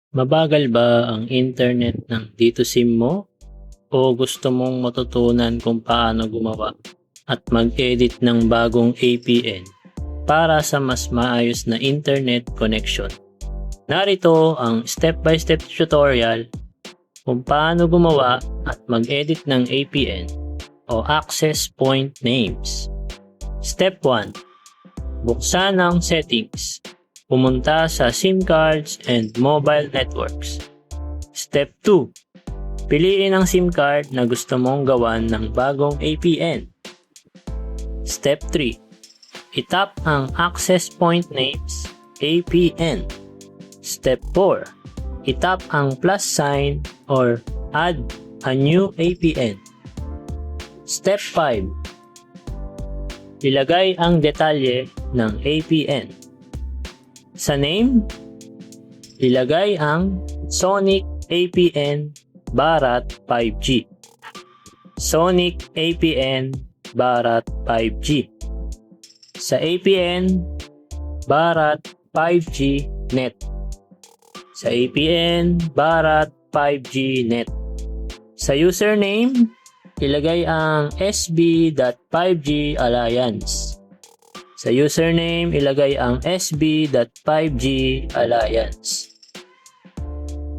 Mabagal ba ang internet ng dito SIM mo? O gusto mong matutunan kung paano gumawa at mag-edit ng bagong APN para sa mas maayos na internet connection? Narito ang step-by-step tutorial kung paano gumawa at mag-edit ng APN o Access Point Names. Step 1. Buksan ang settings. Pumunta sa SIM cards and mobile networks. Step 2. Piliin ang SIM card na gusto mong gawan ng bagong APN. Step 3. Itap ang Access Point Names APN. Step 4. Itap ang plus sign or add a new APN. Step 5. Ilagay ang detalye ng APN. Sa name, ilagay ang Sonic APN Barat 5G. Sonic APN Barat 5G. Sa APN, Barat 5G Net. Sa APN, Barat 5G Net. Sa username, ilagay ang sb.5G Alliance. Sa username, ilagay ang sb.5G Alliance.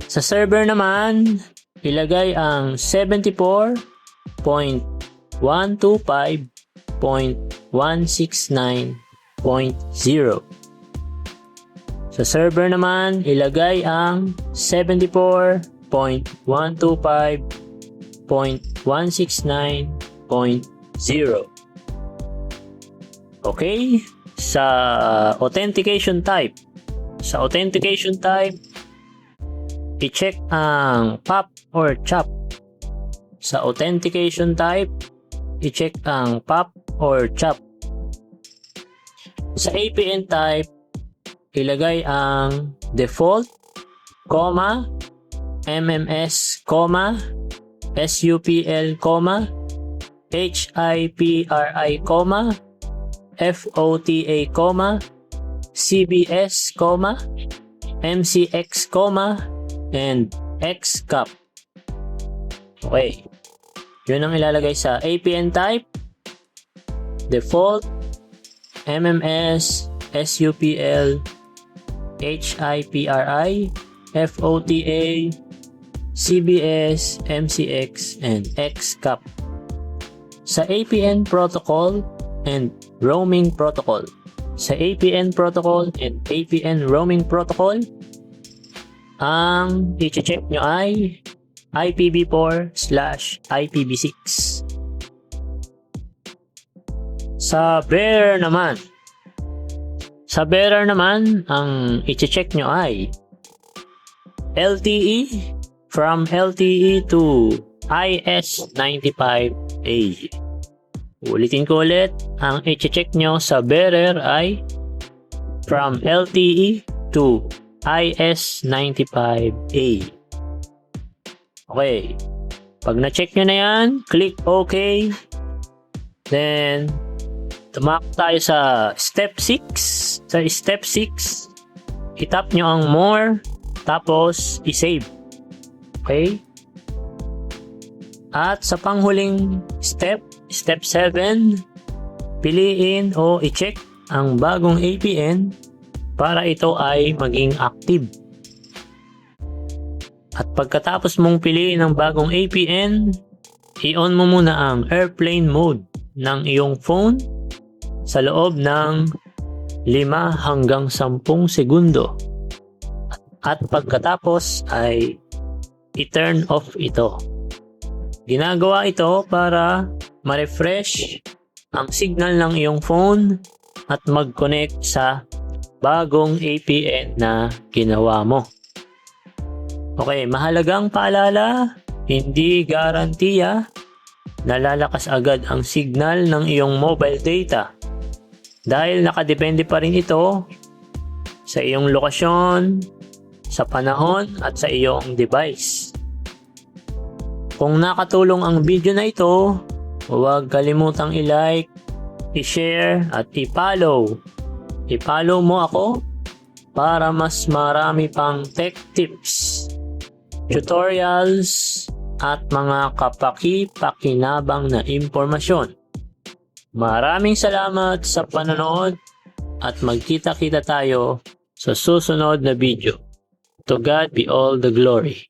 Sa server naman, ilagay ang 74.125.169.0. Sa server naman, ilagay ang 74.125.169.0. Okay? Sa authentication type. Sa authentication type, i-check ang POP or CHOP. Sa authentication type, i-check ang POP or CHOP. Sa APN type, ilagay ang default, MMS, SUPL, HIPRI, FOTA, CBS, MCX, and XCAP. Okay. Yun ang ilalagay sa APN type, default, MMS, SUPL, HIPRI, FOTA, CBS, MCX, and XCAP. Sa APN protocol and roaming protocol. Sa APN protocol and APN roaming protocol, ang i-check nyo ay IPv4/IPv6. Sa bearer naman, ang i-check nyo ay LTE from LTE to IS95A. Ulitin ko ulit, ang i-check nyo sa bearer ay from LTE to IS95A. Okay. Pag na-check nyo na yan, click OK. Then, tumak tayo sa step 6. Sa step 6, itap nyo ang more, tapos i-save. Okay? At sa panghuling step, step 7, piliin o i-check ang bagong APN para ito ay maging active. At pagkatapos mong piliin ang bagong APN, i-on mo muna ang airplane mode ng iyong phone sa loob ng 5 hanggang 10 segundo. At pagkatapos ay i-turn off ito. Ginagawa ito para ma-refresh ang signal ng iyong phone at mag-connect sa bagong APN na ginawa mo. Okay, mahalagang paalala, hindi garantiya na lalakas agad ang signal ng iyong mobile data dahil nakadepende pa rin ito sa iyong lokasyon, sa panahon at sa iyong device. Kung nakatulong ang video na ito, huwag kalimutang i-like, i-share at i-follow. I-follow mo ako para mas marami pang tech tips, tutorials, at mga kapaki-pakinabang na impormasyon. Maraming salamat sa panonood at magkita-kita tayo sa susunod na video. To God be all the glory.